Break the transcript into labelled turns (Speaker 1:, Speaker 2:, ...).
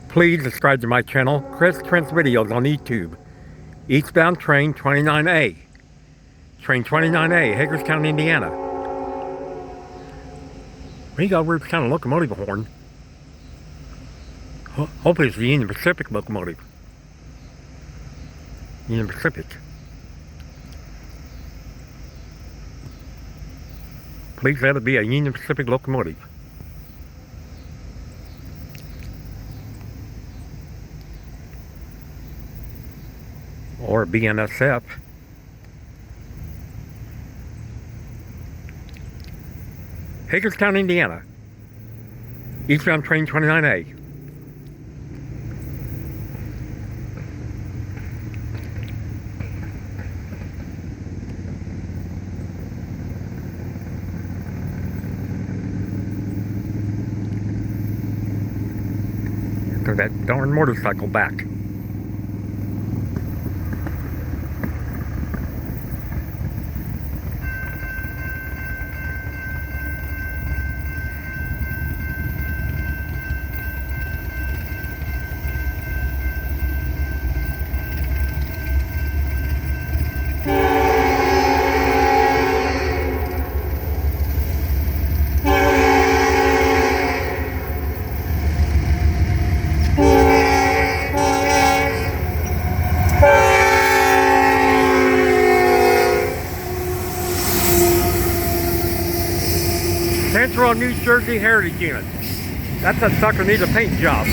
Speaker 1: Please subscribe to my channel, Chris Trent's Videos on YouTube. Eastbound train 29A. Train 29A, Hagerstown, Indiana. We got a weird kind of locomotive horn. Hopefully it's the Union Pacific locomotive. Union Pacific. Please let it be a Union Pacific locomotive. Or BNSF. Hagerstown, Indiana. Eastbound train 29A. There's that darn motorcycle back. Central New Jersey Heritage Unit. That sucker needs a paint job.